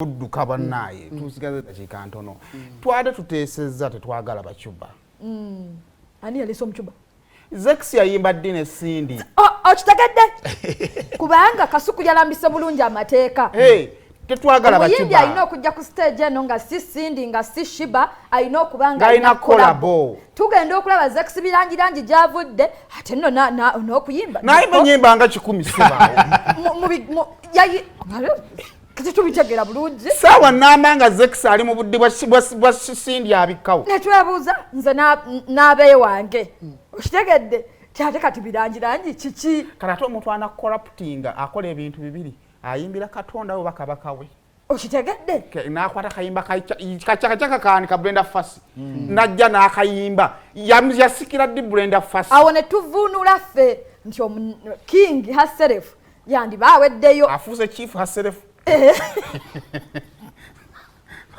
Udduka bannaye tusigaze dakiika ntono twade tuteesezza tetwagala bacuba ani yaleese omucuba Zex yayimba ddine Sindi okitegedde kubanga Kasuku yalambise bulungi amateeka tetwagala bacuba omuyimbi alina okujja ku stage eno nga si Sindi nga si Shiba alina okubanga alina kolabo tugenda okulaba Zex birangirangi gyavudde ate nno n'okuyimba nayimba nyimba nga 10 sibawo tubitegera bulungi sawa namanga Zex ali mu budde bwa Sindi abikawo netwebuuza nze n'abeeyi wange okitegedde kyate kati birangirangi kiki kati omuntu anakoraptinga akola ebintu bibiri ayimbira Katonda we bakabaka we okitegedde nakwata kayimba kachaka kani ka Brenda Fassie najja n'akayimba yasikira di Brenda Fassie awo ne tuvuunula ffe nti King herself yandibaweddeyo afuuse chief herself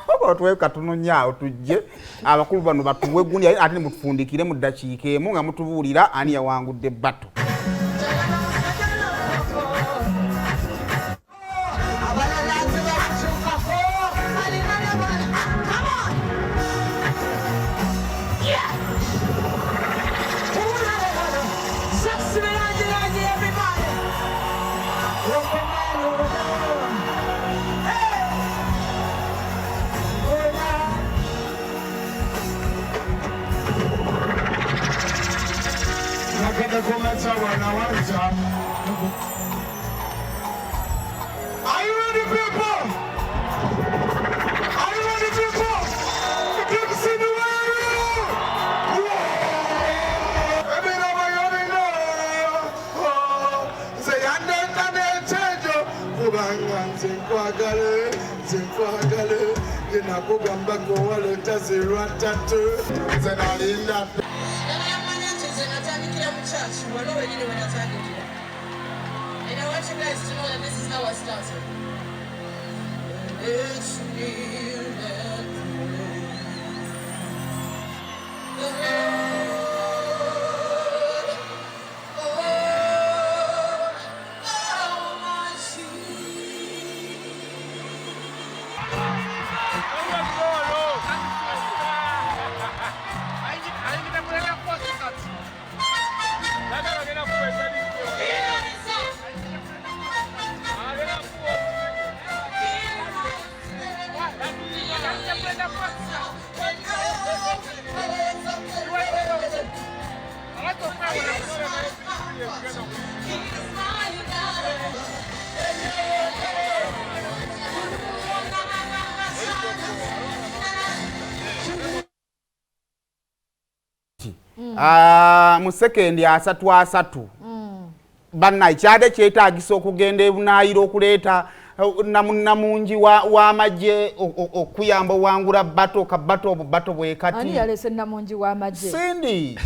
Oba tuweka tunonyaawo tujje abakulu bano batuwe gundi ate mutufundikire mu dakiika emu nga mutubuulira ani yawangudde batto. Are you ready, people? Are you ready, people? Give us in the way. Say, I don't change. Kubanga, Zinkwagale, Zinkwagale. Bagamba, go all the Tazirata. Zenalinda. Church, we're not ready when I tell you that. And I want you guys to know that this is how I started. It's me that mu sekendi asatu banna ikyade kyetaagisa okugenda ebunaayiro okuleeta namungi w'amagye okuyamba wangula bato ka bato obubato bwekati ani yaleese namungi w'amagye Sindi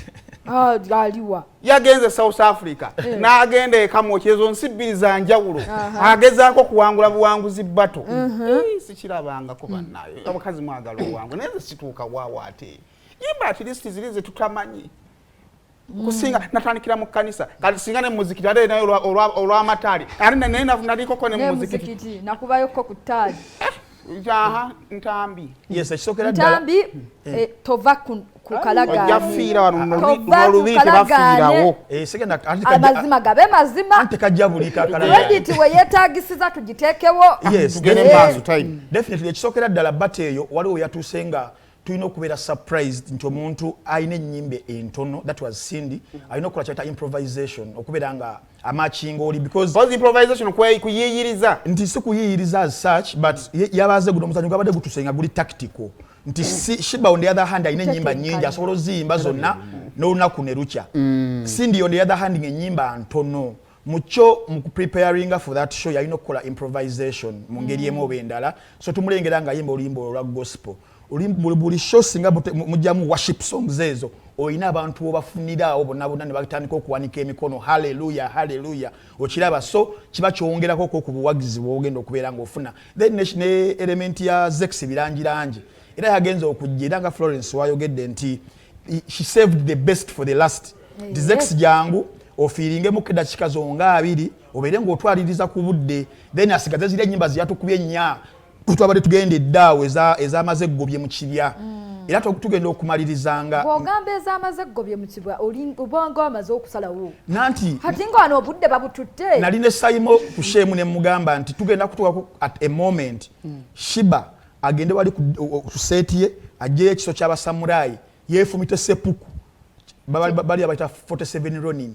aliwa yagenze South Africa n'agenda ekamwokezo nsi bbiri za njawulo agezaako kuwangula buwanguzi bato sikirabangako bannayo abakazi mwagala owangu naye situuka waawo ate yimba at least ziri ze tutamanyi kusinga natandikira mu kanisa kati singa ne muzikiti ate nayo olw'amataali ate naye nalikoko ne muzikiti nakubayoko ku ttaali ntambi yes ekisokera ddala ntambi tova ku kalagaane yafiira wano n'olubiri tebafiirawo amazima gabe mazima ante kajja buli kakalagaane credit we yeetaagisiza tugiteekewo yes tugende maaso time definitely ekisokera ddala bato eyo waliwo yatuusenga tulina okubeera surprised nti omuntu alina ennyimbe entono that was Sindi alina okukola kyayita improvisation okubeera nga amakinga oli because improvisation kuyiyiriza nti si kuyiyiriza as such but yabaze guno omuzanyo gwabadde gutusenga guli tactical nti Shiba on the other hand alina ennyimba nnyingi asobola oziyimba zonna n'olunaku ne lukya Sindi on the other hand ng'ennyimba ntono mucho preparing for that show yalina okukola improvisation mu ngeri emu oba endala so tumulengera nga ayimba oluyimba olwa gospel buli show singa mujjamu worship songs ezo oyina abantu obafunira abo bonna ne batandika okuwanika emikono haleluya haleluya okiraba so kiba kyongerako ku buwagizi bwogenda okubeera ng'ofuna then ne element ya Zex birangirangi era yagenza okujjira nga Florence wayogedde nti she saved the best for the last Zex jangu ofiringe mukeda chikazo nga abiri obere ngo otwaliriza ku budde then asigaze zile nyimba ziyatukubye nya tutwabadde tugenda eddaawo ezamaze gobye mu kibya era tugenda okumalirizanga bw'ogamba ezamaze gobye mu kibya obanga wamaze okusalawo nanti kati nga wano obudde babututte nali ne Saymore ku shemu ne mugamba nti tugenda kutuuka at a moment Shiba agende wali ku seeti ye ajjeyo ekiso ky'abasamurayi yeefumite seppuku bali abayita 47 Ronin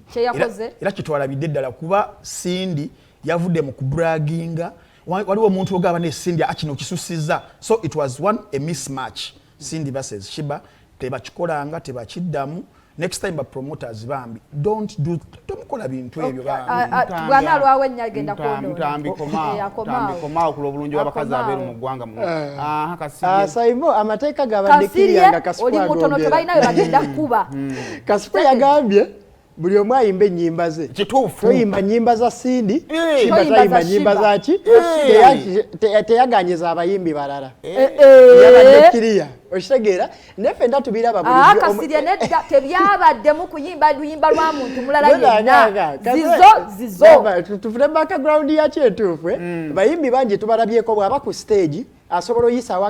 era kitwalabidde ddala kuba Cindy yavudde mu kubraginga waliwo omuntu ogaba ne Cindy akino kisusiza so it was a mismatch Cindy versus Shiba tebakikolanga tebakiddamu next time promoters bambi tomukola bintu ebyo bwana alwawo ennyo agenda mutambi komaawo ku lw'obulungi w'abakazi abeeru mu ggwanga Saymore amateeka gabadde kiriyanga Kasipwa oli mutono tebalinayo bagenda kuba Kasipwa yagambye buli omu ayimba ennyimba ze kituufu toyimba nnyimba za Cindy Shiba tayimba nnyimba zaki teyaganyiza abayimbi balala yabadde kiriya okitegeera neffe nda tubiraba Kasirye nedda tebyabaddemu kuyimba luyimba lwa muntu mulala yenna zizo tufune background yakyo etuufu bayimbi bangi tubalabyeko bw'aba ku stage asobola oyisaawo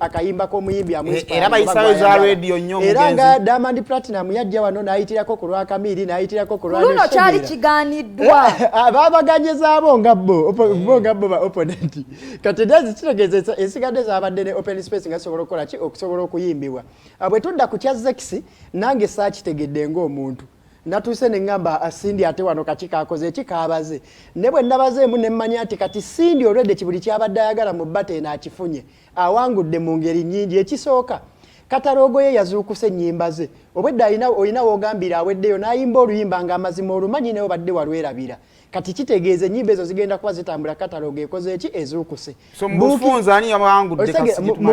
akayimba k'omuyimbi era bayisayo za radio nnyo era nga Diamond Platinum yajja wano n'ayitirako ku lwa Kamiri n'ayitirako ku lwa luno kyali kigaaniddwa babaganyizaabo nga bo ba opponent kati ndazi kitegeeza ensigadde zaabadde ne open space nga zisobola okukola ki okusobola okuyimbibwa bwe tudda ku kya Zex nange saakitegedde ng'omuntu natuuse ne ngamba Cindy ate wano kaki kakoze ekikaabaze ne bwe nabazeemu ne mmanya nti kati Cindy olwedde kibuli kyabadde ayagala mu bbata eno akifunye awangudde mu ngeri nnyingi ekisooka Kataloogo ye yazuukuse ennyimba ze obwedde olina w'ogambira aweddeyo n'ayimba oluyimba ng'amazima olumanyi naye obadde walwerabira kati kitegeeza ennyimba ezo zigenda kuba zitambula Kataloogo ekoze eki ezuukuse mu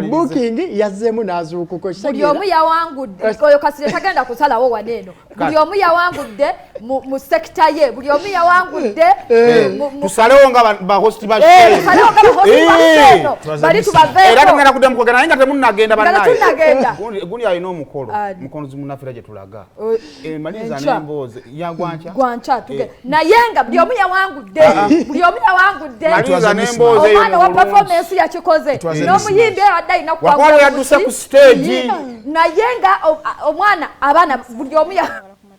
booking yazzeemu n'azuukuko buli omu yawangudde oyo Kasirye tagenda kusalawo waneeno buli omu yawangudde mu sekita ye buli omu yawangudde tusalewo nga bahosti bali tubaveeko era tugenda kudde mukogera naye nga temunnagenda bannaye gundi alina omukolo mukonozi munnaffe gye tulaga maliriza n'emboozi yagwanca naye nga buli omu yawangudde maliriza n'emboozi omwana wa performance yakikoze n'omuyimbi adde alina wakwalo yadduse ku stage naye nga omwana abaana buli omu